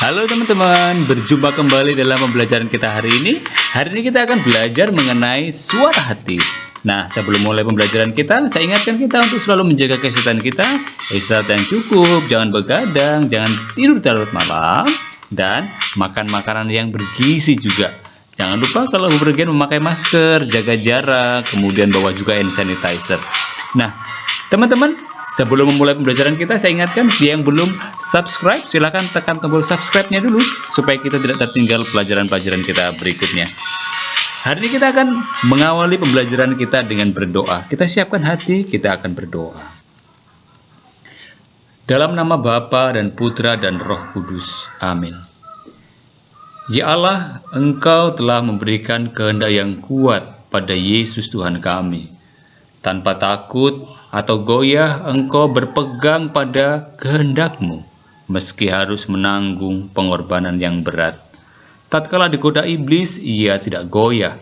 Halo teman-teman, berjumpa kembali dalam pembelajaran kita hari ini. Hari ini kita akan belajar mengenai suara hati. Nah, sebelum mulai pembelajaran kita, saya ingatkan kita untuk selalu menjaga kesehatan kita, istirahat yang cukup, jangan begadang, jangan tidur terlalu malam, dan makan makanan yang bergizi juga. Jangan lupa kalau bepergian memakai masker, jaga jarak, kemudian bawa juga hand sanitizer. Nah, teman-teman, sebelum memulai pembelajaran kita, saya ingatkan yang belum subscribe, silakan tekan tombol subscribe-nya dulu supaya kita tidak tertinggal pelajaran-pelajaran kita berikutnya. Hari ini kita akan mengawali pembelajaran kita dengan berdoa. Kita siapkan hati, kita akan berdoa. Dalam nama Bapa dan Putra dan Roh Kudus. Amin. Ya Allah, Engkau telah memberikan kehendak yang kuat pada Yesus Tuhan kami. Tanpa takut atau goyah, Engkau berpegang pada kehendak-Mu, meski harus menanggung pengorbanan yang berat. Tatkala digoda iblis, ia tidak goyah.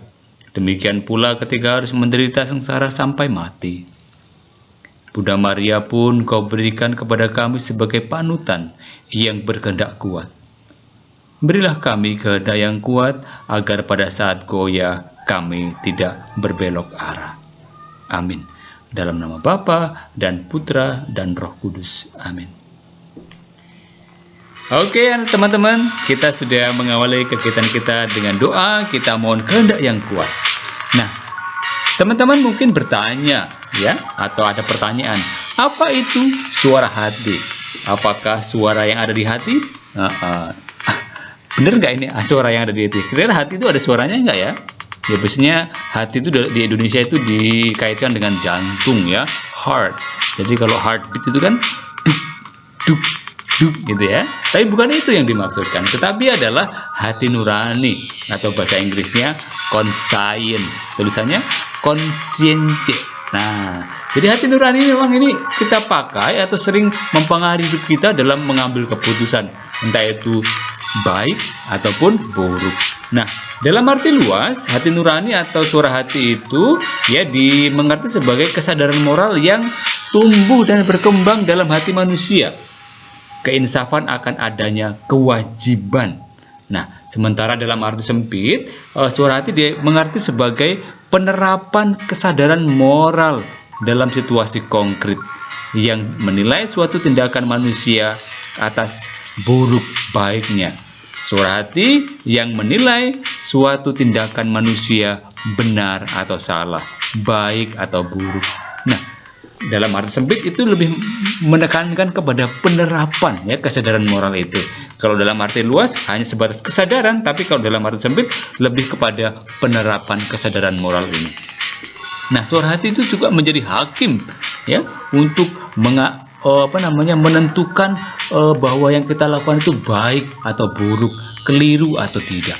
Demikian pula ketika harus menderita sengsara sampai mati. Bunda Maria pun Kau berikan kepada kami sebagai panutan yang berkehendak kuat. Berilah kami kehendak yang kuat, agar pada saat goyah kami tidak berbelok arah. Amin. Dalam nama Bapa dan Putra dan Roh Kudus. Amin. Oke teman-teman, kita sudah mengawali kegiatan kita dengan doa. Kita mohon kehendak yang kuat. Nah, teman-teman mungkin bertanya ya, atau ada pertanyaan, apa itu suara hati? Apakah suara yang ada di hati? Bener nggak ini suara yang ada di hati? Kira-kira hati itu ada suaranya nggak ya? Ya biasanya hati itu di Indonesia itu dikaitkan dengan jantung ya, heart. Jadi kalau heartbeat itu kan duk duk duk gitu ya. Tapi bukan itu yang dimaksudkan, tetapi adalah hati nurani atau bahasa Inggrisnya conscience. Tulisannya conscience. Nah, jadi hati nurani memang ini kita pakai atau sering mempengaruhi hidup kita dalam mengambil keputusan, entah itu baik ataupun buruk. Nah, dalam arti luas, hati nurani atau suara hati itu ya dimengerti sebagai kesadaran moral yang tumbuh dan berkembang dalam hati manusia. Keinsafan akan adanya kewajiban. Nah, sementara dalam arti sempit, suara hati dimengerti sebagai penerapan kesadaran moral dalam situasi konkret yang menilai suatu tindakan manusia atas buruk baiknya. Suara hati yang menilai suatu tindakan manusia benar atau salah, baik atau buruk. Nah, dalam arti sempit itu lebih menekankan kepada penerapan ya kesadaran moral itu. Kalau dalam arti luas hanya sebatas kesadaran, tapi kalau dalam arti sempit lebih kepada penerapan kesadaran moral ini. Nah, suara hati itu juga menjadi hakim ya untuk menentukan bahwa yang kita lakukan itu baik atau buruk, keliru atau tidak.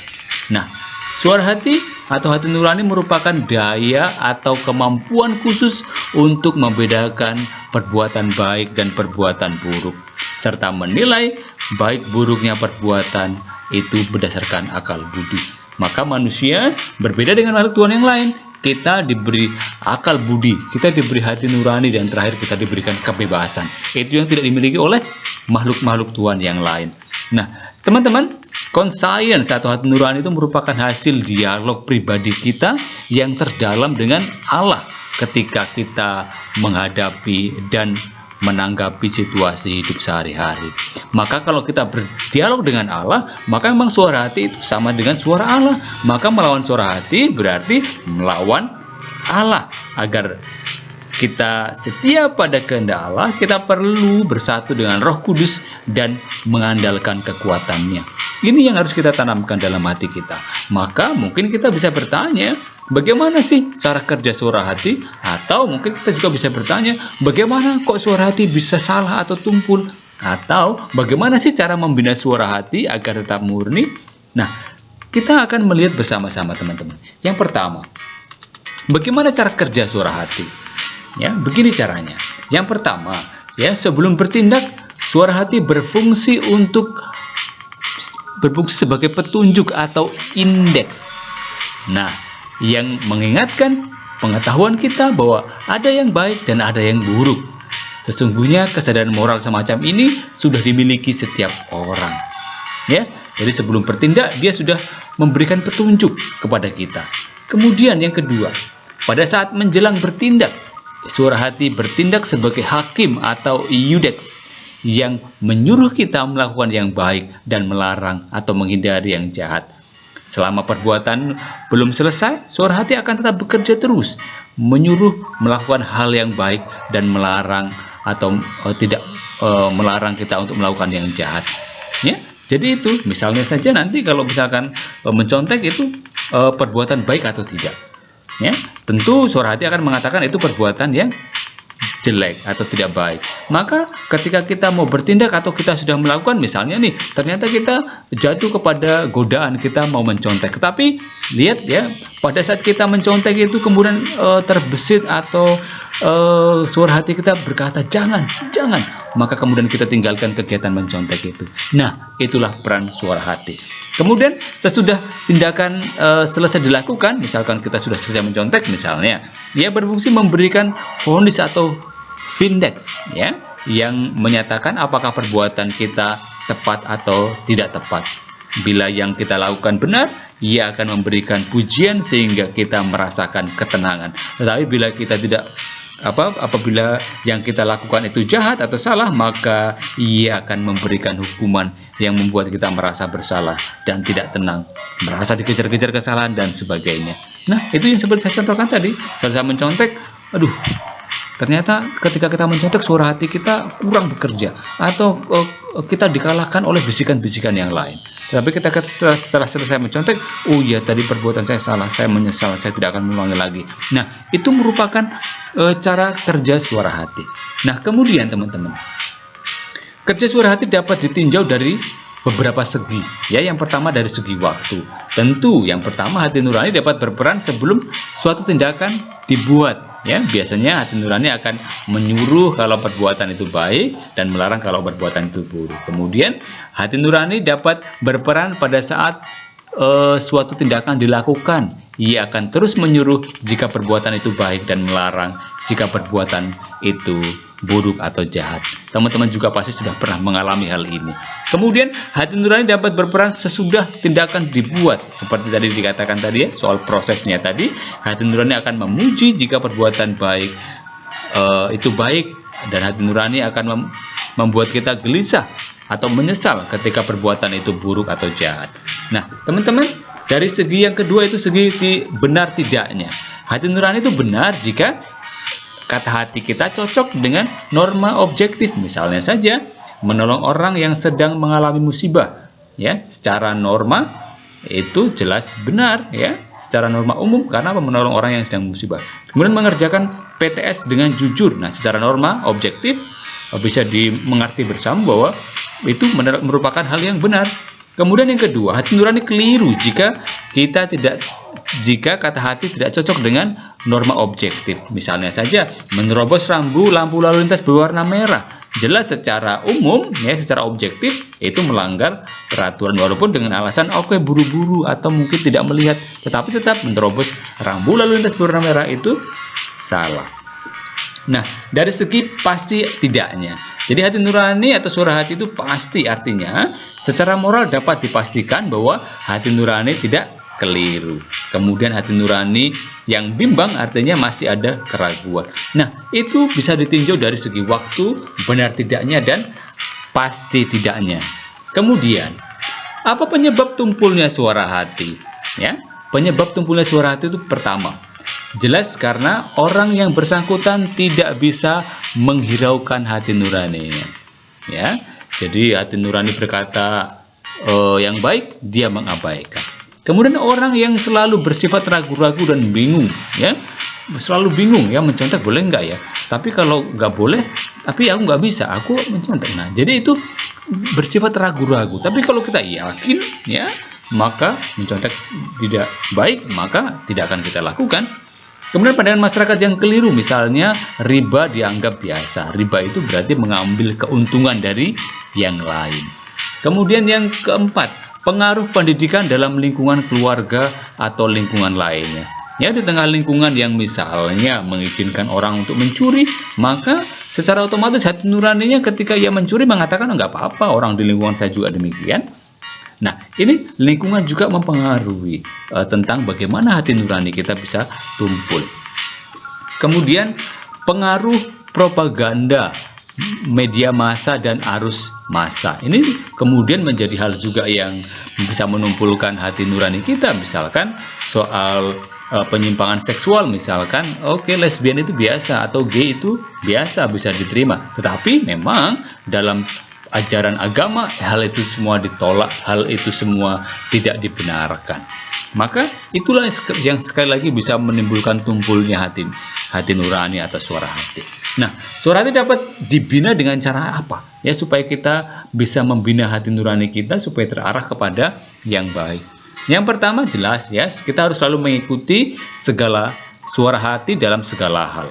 Nah, suara hati atau hati nurani merupakan daya atau kemampuan khusus untuk membedakan perbuatan baik dan perbuatan buruk, serta menilai baik buruknya perbuatan itu berdasarkan akal budi. Maka manusia berbeda dengan makhluk Tuhan yang lain. Kita diberi akal budi, kita diberi hati nurani, dan terakhir kita diberikan kebebasan. Itu yang tidak dimiliki oleh makhluk-makhluk Tuhan yang lain. Nah, teman-teman, conscience atau hati nurani itu merupakan hasil dialog pribadi kita yang terdalam dengan Allah ketika kita menghadapi dan menanggapi situasi hidup sehari-hari. Maka kalau kita berdialog dengan Allah, maka memang suara hati itu sama dengan suara Allah. Maka melawan suara hati berarti melawan Allah. Agar kita setia pada kehendak Allah, kita perlu bersatu dengan Roh Kudus dan mengandalkan kekuatannya. Ini yang harus kita tanamkan dalam hati kita. Maka mungkin kita bisa bertanya, bagaimana sih cara kerja suara hati? Atau mungkin kita juga bisa bertanya, bagaimana kok suara hati bisa salah atau tumpul? Atau bagaimana sih cara membina suara hati agar tetap murni? Nah, kita akan melihat bersama-sama teman-teman. Yang pertama, bagaimana cara kerja suara hati? Ya, begini caranya. Yang pertama, ya sebelum bertindak, suara hati berfungsi sebagai petunjuk atau indeks. Nah, yang mengingatkan pengetahuan kita bahwa ada yang baik dan ada yang buruk. Sesungguhnya kesadaran moral semacam ini sudah dimiliki setiap orang. Ya, jadi sebelum bertindak dia sudah memberikan petunjuk kepada kita. Kemudian yang kedua, pada saat menjelang bertindak, suara hati bertindak sebagai hakim atau iudex yang menyuruh kita melakukan yang baik dan melarang atau menghindari yang jahat. Selama perbuatan belum selesai, suara hati akan tetap bekerja terus, menyuruh melakukan hal yang baik dan melarang atau tidak melarang kita untuk melakukan yang jahat. Ya, jadi itu misalnya saja nanti kalau misalkan mencontek itu perbuatan baik atau tidak. Ya, tentu suara hati akan mengatakan itu perbuatan yang jelek atau tidak baik. Maka ketika kita mau bertindak atau kita sudah melakukan, misalnya nih, ternyata kita jatuh kepada godaan kita mau mencontek. Tetapi lihat ya, pada saat kita mencontek itu kemudian terbesit atau suara hati kita berkata jangan, jangan. Maka kemudian kita tinggalkan kegiatan mencontek itu. Nah, itulah peran suara hati. Kemudian sesudah tindakan selesai dilakukan, misalkan kita sudah selesai mencontek misalnya, dia berfungsi memberikan vonis atau vindex ya, yang menyatakan apakah perbuatan kita tepat atau tidak tepat. Bila yang kita lakukan benar, ia akan memberikan pujian sehingga kita merasakan ketenangan. Tetapi bila kita tidak apabila yang kita lakukan itu jahat atau salah, maka ia akan memberikan hukuman yang membuat kita merasa bersalah dan tidak tenang, merasa dikejar-kejar kesalahan dan sebagainya. Nah, itu yang seperti saya contohkan tadi, saya mencontek, aduh, ternyata ketika kita mencontek suara hati kita kurang bekerja atau kita dikalahkan oleh bisikan-bisikan yang lain. Tapi ketika setelah selesai mencontek, oh iya tadi perbuatan saya salah, saya menyesal, saya tidak akan mengulangi lagi. Nah, itu merupakan cara kerja suara hati. Nah, kemudian teman-teman, kerja suara hati dapat ditinjau dari beberapa segi. Ya, yang pertama dari segi waktu. Tentu yang pertama hati nurani dapat berperan sebelum suatu tindakan dibuat. Ya, biasanya hati nurani akan menyuruh kalau perbuatan itu baik dan melarang kalau perbuatan itu buruk. Kemudian hati nurani dapat berperan pada saat suatu tindakan dilakukan. Ia akan terus menyuruh jika perbuatan itu baik dan melarang jika perbuatan itu buruk atau jahat. Teman-teman juga pasti sudah pernah mengalami hal ini. Kemudian hati nurani dapat berperan sesudah tindakan dibuat. Seperti tadi dikatakan tadi ya, soal prosesnya tadi, hati nurani akan memuji jika perbuatan baik itu baik, dan hati nurani akan membuat kita gelisah atau menyesal ketika perbuatan itu buruk atau jahat. Nah, teman-teman, dari segi yang kedua itu segi benar tidaknya. Hati nurani itu benar jika kata hati kita cocok dengan norma objektif. Misalnya saja menolong orang yang sedang mengalami musibah, ya, secara norma itu jelas benar ya, secara norma umum, karena menolong orang yang sedang musibah. Kemudian mengerjakan PTS dengan jujur. Nah, secara norma objektif bisa dimengerti bersama bahwa itu merupakan hal yang benar. Kemudian yang kedua, hati nurani keliru jika kata hati tidak cocok dengan norma objektif. Misalnya saja menerobos lampu lalu lintas berwarna merah. Jelas secara umum ya, secara objektif itu melanggar peraturan, walaupun dengan alasan oke, buru-buru atau mungkin tidak melihat, tetapi tetap menerobos rambu lalu lintas berwarna merah itu salah. Nah, dari segi pasti tidaknya. Jadi hati nurani atau suara hati itu pasti, artinya secara moral dapat dipastikan bahwa hati nurani tidak keliru. Kemudian hati nurani yang bimbang artinya masih ada keraguan. Nah, itu bisa ditinjau dari segi waktu, benar tidaknya, dan pasti tidaknya. Kemudian, apa penyebab tumpulnya suara hati? Ya, penyebab tumpulnya suara hati itu pertama, jelas karena orang yang bersangkutan tidak bisa menghiraukan hati nuraninya. Ya, jadi hati nurani berkata yang baik, dia mengabaikan. Kemudian orang yang selalu bersifat ragu-ragu dan bingung, ya, selalu bingung ya, mencontek boleh nggak ya? Tapi kalau nggak boleh, tapi aku nggak bisa, aku mencontek. Nah, jadi itu bersifat ragu-ragu. Tapi kalau kita yakin, ya, maka mencontek tidak baik, maka tidak akan kita lakukan. Kemudian pandangan masyarakat yang keliru, misalnya riba dianggap biasa. Riba itu berarti mengambil keuntungan dari yang lain. Kemudian yang keempat, pengaruh pendidikan dalam lingkungan keluarga atau lingkungan lainnya. Ya, di tengah lingkungan yang misalnya mengizinkan orang untuk mencuri, maka secara otomatis hati nuraninya ketika ia mencuri mengatakan enggak apa-apa, orang di lingkungan saya juga demikian. Nah, ini lingkungan juga mempengaruhi tentang bagaimana hati nurani kita bisa tumpul. Kemudian pengaruh propaganda, media massa dan arus massa. Ini kemudian menjadi hal juga yang bisa menumpulkan hati nurani kita. Misalkan soal penyimpangan seksual, misalkan oke, lesbian itu biasa atau gay itu biasa, bisa diterima. Tetapi memang dalam ajaran agama hal itu semua ditolak, hal itu semua tidak dibenarkan. Maka itulah yang sekali lagi bisa menimbulkan tumpulnya hati nurani atau suara hati. Nah, suara hati dapat dibina dengan cara apa? Ya, supaya kita bisa membina hati nurani kita supaya terarah kepada yang baik. Yang pertama jelas ya, kita harus selalu mengikuti segala suara hati dalam segala hal.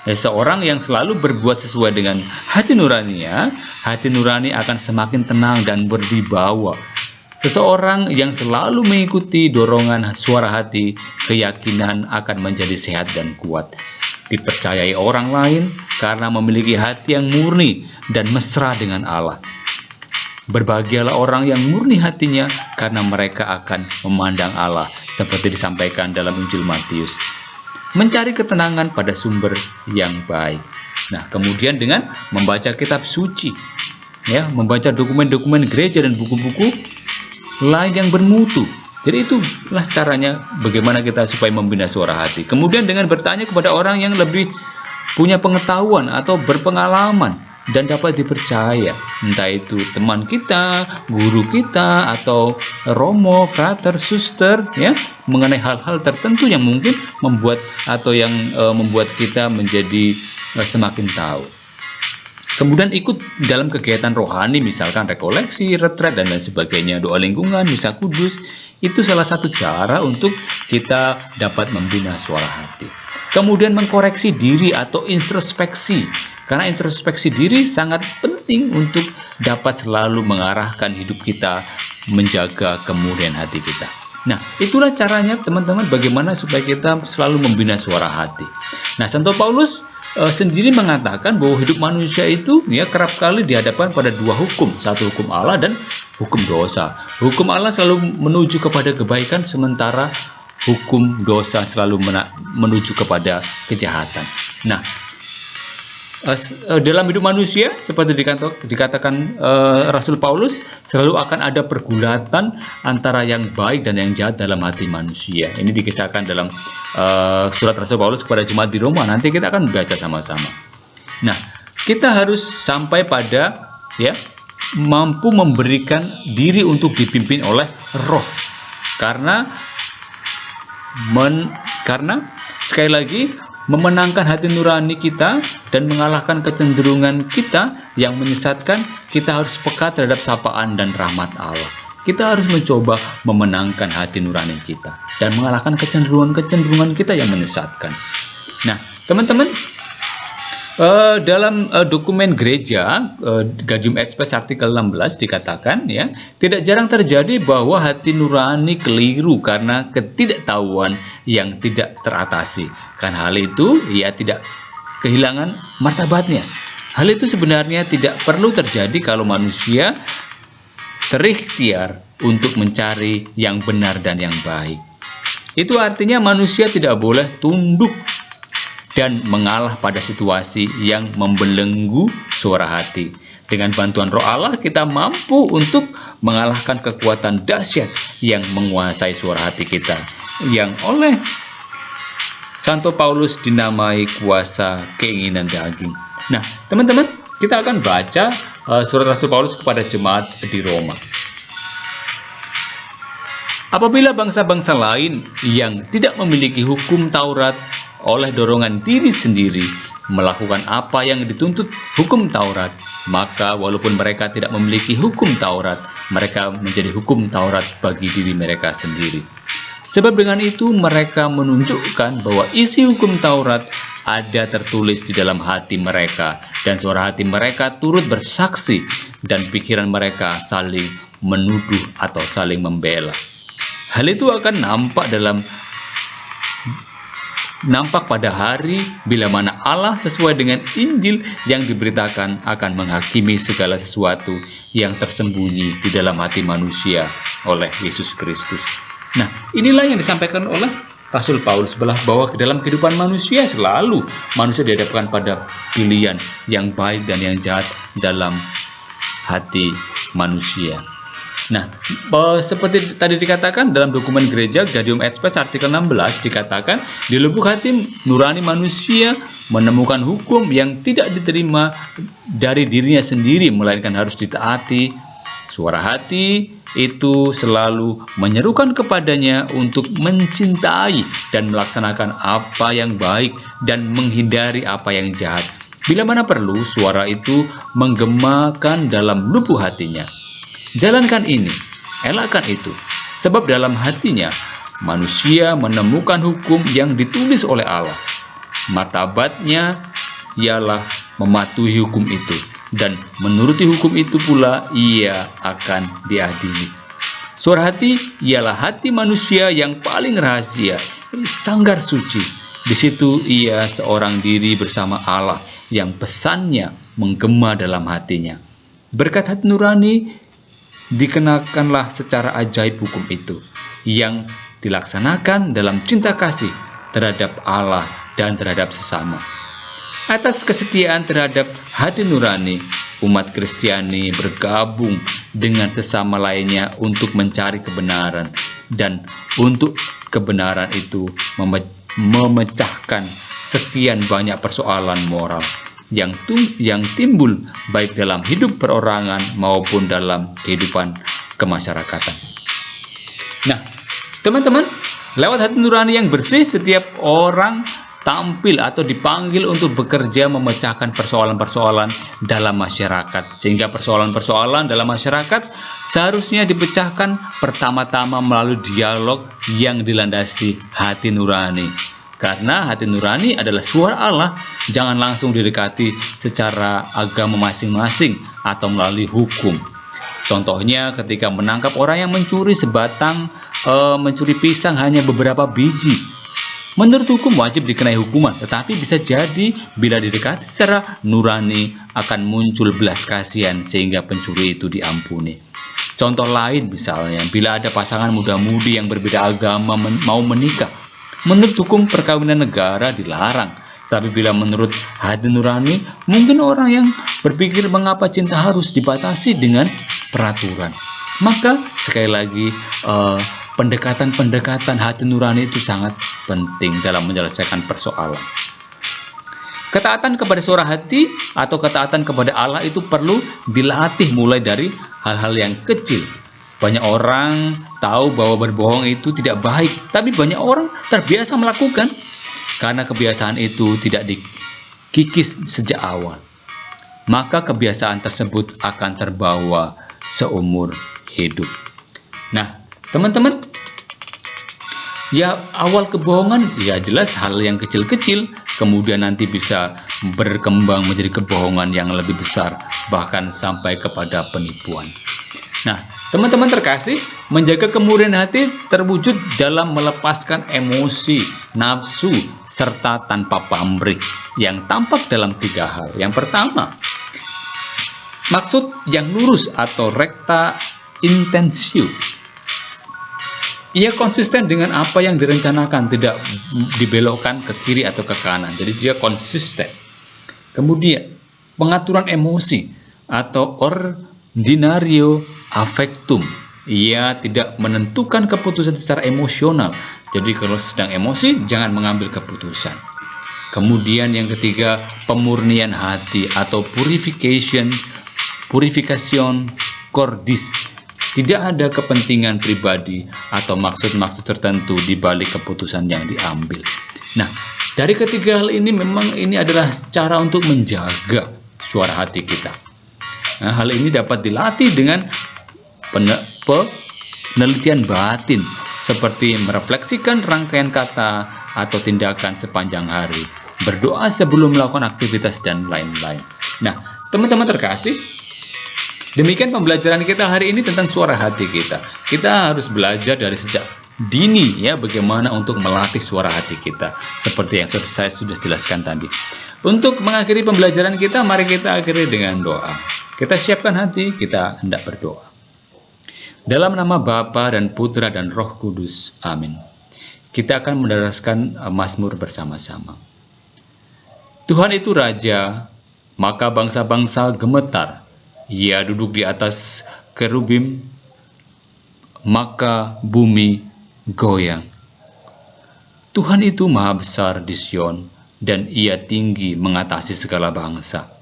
Ya, seorang yang selalu berbuat sesuai dengan hati nuraninya, hati nurani akan semakin tenang dan berwibawa. Seseorang yang selalu mengikuti dorongan suara hati, keyakinan akan menjadi sehat dan kuat. Dipercayai orang lain karena memiliki hati yang murni dan mesra dengan Allah. Berbahagialah orang yang murni hatinya karena mereka akan memandang Allah, seperti disampaikan dalam Injil Matius. Mencari ketenangan pada sumber yang baik. Nah, kemudian dengan membaca kitab suci, ya, membaca dokumen-dokumen gereja dan buku-buku lain yang bermutu. Jadi itulah caranya bagaimana kita supaya membina suara hati. Kemudian dengan bertanya kepada orang yang lebih punya pengetahuan atau berpengalaman dan dapat dipercaya, entah itu teman kita, guru kita, atau romo, frater, suster, ya, mengenai hal-hal tertentu yang mungkin membuat kita menjadi semakin tahu. Kemudian ikut dalam kegiatan rohani, misalkan rekoleksi, retret, dan lain sebagainya, doa lingkungan, misa kudus, itu salah satu cara untuk kita dapat membina suara hati. Kemudian mengkoreksi diri atau introspeksi, karena introspeksi diri sangat penting untuk dapat selalu mengarahkan hidup kita, menjaga kemurnian hati kita. Nah, itulah caranya teman-teman bagaimana supaya kita selalu membina suara hati. Nah, Santo Paulus sendiri mengatakan bahwa hidup manusia itu ya kerap kali dihadapkan pada dua hukum, satu hukum Allah dan hukum dosa. Hukum Allah selalu menuju kepada kebaikan, sementara hukum dosa selalu menuju kepada kejahatan. Nah, dalam hidup manusia seperti dikatakan Rasul Paulus, selalu akan ada pergulatan antara yang baik dan yang jahat dalam hati manusia. Ini dikisahkan dalam surat Rasul Paulus kepada jemaat di Roma. Nanti kita akan baca sama-sama. Nah, kita harus sampai pada mampu memberikan diri untuk dipimpin oleh Roh. Karena sekali lagi memenangkan hati nurani kita dan mengalahkan kecenderungan kita yang menyesatkan, kita harus peka terhadap sapaan dan rahmat Allah. Kita harus mencoba memenangkan hati nurani kita dan mengalahkan kecenderungan kita yang menyesatkan. Nah, teman-teman, dalam dokumen gereja Gaudium et Spes artikel 16 dikatakan, ya, tidak jarang terjadi bahwa hati nurani keliru karena ketidaktahuan yang tidak teratasi. Kan hal itu ya tidak kehilangan martabatnya. Hal itu sebenarnya tidak perlu terjadi kalau manusia terikhtiar untuk mencari yang benar dan yang baik. Itu artinya manusia tidak boleh tunduk dan mengalah pada situasi yang membelenggu suara hati. Dengan bantuan Roh Allah, kita mampu untuk mengalahkan kekuatan dahsyat yang menguasai suara hati kita, yang oleh Santo Paulus dinamai kuasa keinginan daging. Nah, teman-teman, kita akan baca surat Rasul Paulus kepada jemaat di Roma. Apabila bangsa-bangsa lain yang tidak memiliki hukum Taurat oleh dorongan diri sendiri melakukan apa yang dituntut hukum Taurat, maka walaupun mereka tidak memiliki hukum Taurat, mereka menjadi hukum Taurat bagi diri mereka sendiri. Sebab dengan itu mereka menunjukkan bahwa isi hukum Taurat ada tertulis di dalam hati mereka, dan suara hati mereka turut bersaksi, dan pikiran mereka saling menuduh atau saling membela. Hal itu akan nampak dalam nampak pada hari bila mana Allah sesuai dengan Injil yang diberitakan akan menghakimi segala sesuatu yang tersembunyi di dalam hati manusia oleh Yesus Kristus. Nah, inilah yang disampaikan oleh Rasul Paulus bahwa dalam kehidupan manusia selalu manusia dihadapkan pada pilihan yang baik dan yang jahat dalam hati manusia. Nah, seperti tadi dikatakan dalam dokumen gereja Gaudium et Spes artikel 16 dikatakan di lubuk hati nurani manusia menemukan hukum yang tidak diterima dari dirinya sendiri melainkan harus ditaati. Suara hati itu selalu menyerukan kepadanya untuk mencintai dan melaksanakan apa yang baik dan menghindari apa yang jahat. Bila mana perlu, suara itu menggemakan dalam lubuk hatinya. Jalankan ini, elakkan itu, sebab dalam hatinya manusia menemukan hukum yang ditulis oleh Allah. Martabatnya ialah mematuhi hukum itu, dan menuruti hukum itu pula ia akan diadili. Suara hati ialah hati manusia yang paling rahasia, sanggar suci. Di situ ia seorang diri bersama Allah yang pesannya menggema dalam hatinya. Berkat hati nurani dikenakanlah secara ajaib hukum itu yang dilaksanakan dalam cinta kasih terhadap Allah dan terhadap sesama. Atas kesetiaan terhadap hati nurani, umat Kristiani bergabung dengan sesama lainnya untuk mencari kebenaran, dan untuk kebenaran itu memecahkan sekian banyak persoalan moral yang timbul baik dalam hidup perorangan maupun dalam kehidupan kemasyarakatan. Nah, teman-teman, lewat hati nurani yang bersih, setiap orang tampil atau dipanggil untuk bekerja memecahkan persoalan-persoalan dalam masyarakat. Sehingga persoalan-persoalan dalam masyarakat seharusnya dipecahkan pertama-tama melalui dialog yang dilandasi hati nurani. Karena hati nurani adalah suara Allah, jangan langsung didekati secara agama masing-masing atau melalui hukum. Contohnya ketika menangkap orang yang mencuri sebatang, mencuri pisang hanya beberapa biji. Menurut hukum wajib dikenai hukuman, tetapi bisa jadi bila didekati secara nurani akan muncul belas kasihan sehingga pencuri itu diampuni. Contoh lain misalnya, bila ada pasangan muda-mudi yang berbeda agama mau menikah, menurut hukum perkawinan negara dilarang, tapi bila menurut hati nurani, mungkin orang yang berpikir mengapa cinta harus dibatasi dengan peraturan. Maka sekali lagi pendekatan hati nurani itu sangat penting dalam menyelesaikan persoalan. Ketaatan kepada suara hati atau ketaatan kepada Allah itu perlu dilatih mulai dari hal-hal yang kecil. Banyak orang tahu bahwa berbohong itu tidak baik, tapi banyak orang terbiasa melakukan karena kebiasaan itu tidak dikikis sejak awal. Maka kebiasaan tersebut akan terbawa seumur hidup. Nah, teman-teman, ya awal kebohongan ya jelas hal yang kecil-kecil, kemudian nanti bisa berkembang menjadi kebohongan yang lebih besar, bahkan sampai kepada penipuan. Nah, teman-teman terkasih, menjaga kemurnian hati terwujud dalam melepaskan emosi, nafsu, serta tanpa pamrih yang tampak dalam 3 hal. Yang pertama, maksud yang lurus atau recta intentio. Ia konsisten dengan apa yang direncanakan, tidak dibelokkan ke kiri atau ke kanan. Jadi dia konsisten. Kemudian, pengaturan emosi atau ordinario affectum. Ia tidak menentukan keputusan secara emosional. Jadi kalau sedang emosi, jangan mengambil keputusan. Kemudian yang ketiga, pemurnian hati atau purification cordis. Tidak ada kepentingan pribadi atau maksud-maksud tertentu di balik keputusan yang diambil. Nah, dari ketiga hal ini memang ini adalah cara untuk menjaga suara hati kita. Nah, hal ini dapat dilatih dengan penelitian batin, seperti merefleksikan rangkaian kata atau tindakan sepanjang hari, berdoa sebelum melakukan aktivitas, dan lain-lain. Nah, teman-teman terkasih, demikian pembelajaran kita hari ini tentang suara hati kita. Kita harus belajar dari sejak dini ya, bagaimana untuk melatih suara hati kita seperti yang saya sudah jelaskan tadi. Untuk mengakhiri pembelajaran kita, mari kita akhiri dengan doa. Kita siapkan hati, kita hendak berdoa. Dalam nama Bapa dan Putra dan Roh Kudus, amin. Kita akan menderaskan Mazmur bersama-sama. Tuhan itu Raja, maka bangsa-bangsa gemetar. Ia duduk di atas kerubim, maka bumi goyang. Tuhan itu maha besar di Sion, dan ia tinggi mengatasi segala bangsa.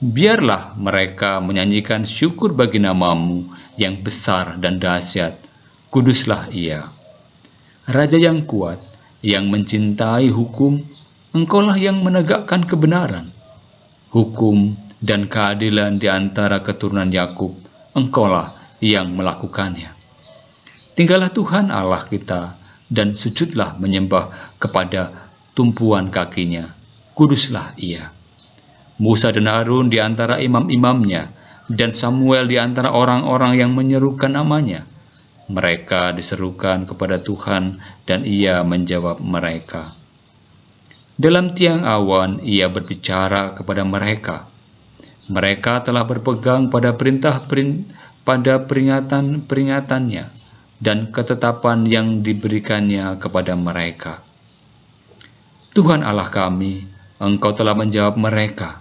Biarlah mereka menyanyikan syukur bagi nama-Mu yang besar dan dahsyat. Kuduslah ia. Raja yang kuat, yang mencintai hukum, Engkaulah yang menegakkan kebenaran. Hukum dan keadilan di antara keturunan Yakub, Engkaulah yang melakukannya. Tinggallah Tuhan Allah kita, dan sujudlah menyembah kepada tumpuan kakinya. Kuduslah ia. Musa dan Harun di antara imam-imamnya, dan Samuel di antara orang-orang yang menyerukan namanya. Mereka diserukan kepada Tuhan, dan ia menjawab mereka. Dalam tiang awan ia berbicara kepada mereka. Mereka telah berpegang pada peringatan-peringatannya dan ketetapan yang diberikannya kepada mereka. Tuhan Allah kami, Engkau telah menjawab mereka.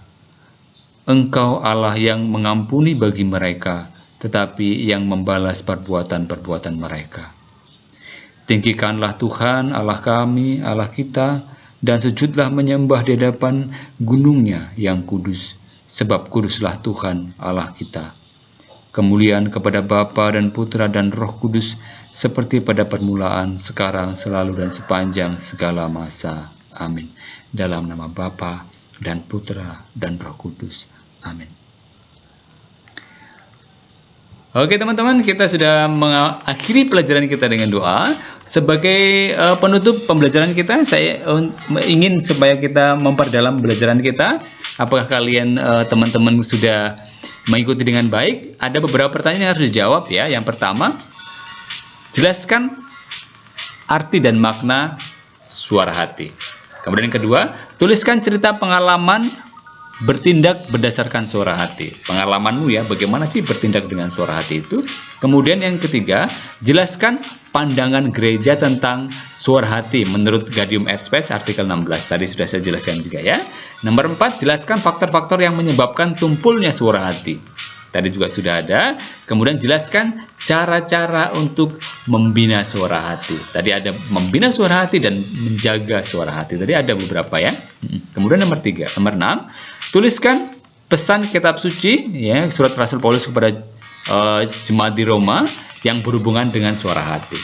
Engkau Allah yang mengampuni bagi mereka, tetapi yang membalas perbuatan-perbuatan mereka. Tinggikanlah Tuhan Allah kami, Allah kita, dan sujudlah menyembah di hadapan gunungnya yang kudus, sebab kuduslah Tuhan Allah kita. Kemuliaan kepada Bapa dan Putra dan Roh Kudus, seperti pada permulaan, sekarang, selalu, dan sepanjang segala masa. Amin. Dalam nama Bapa dan Putra dan Roh Kudus. Amin. Oke teman-teman, kita sudah mengakhiri pelajaran kita dengan doa. Sebagai penutup pembelajaran kita, saya ingin supaya kita memperdalam pembelajaran kita. Apakah kalian teman-teman sudah mengikuti dengan baik? Ada beberapa pertanyaan yang harus dijawab ya. Yang pertama, jelaskan arti dan makna suara hati. Kemudian yang kedua, tuliskan cerita pengalaman bertindak berdasarkan suara hati. Pengalamanmu ya, bagaimana sih bertindak dengan suara hati itu? Kemudian yang ketiga, jelaskan pandangan gereja tentang suara hati menurut Gaudium et Spes artikel 16. Tadi sudah saya jelaskan juga ya. Nomor 4, jelaskan faktor-faktor yang menyebabkan tumpulnya suara hati. Tadi juga sudah ada. Kemudian jelaskan cara-cara untuk membina suara hati. Tadi ada membina suara hati dan menjaga suara hati. Tadi ada beberapa ya. Kemudian nomor 3, nomor 6, tuliskan pesan kitab suci ya, surat Rasul Paulus kepada jemaat di Roma yang berhubungan dengan suara hati.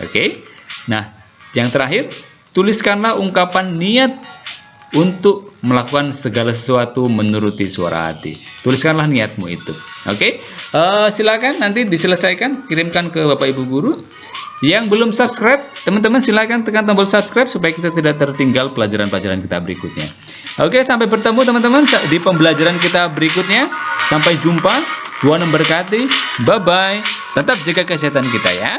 Oke. Nah, yang terakhir, tuliskanlah ungkapan niat untuk melakukan segala sesuatu menuruti suara hati. Tuliskanlah niatmu itu. Oke. Silakan nanti diselesaikan, kirimkan ke Bapak Ibu guru. Yang belum subscribe, teman-teman silakan tekan tombol subscribe supaya kita tidak tertinggal pelajaran-pelajaran kita berikutnya. Oke, sampai bertemu teman-teman di pembelajaran kita berikutnya. Sampai jumpa. Tuhan memberkati. Bye-bye. Tetap jaga kesehatan kita ya.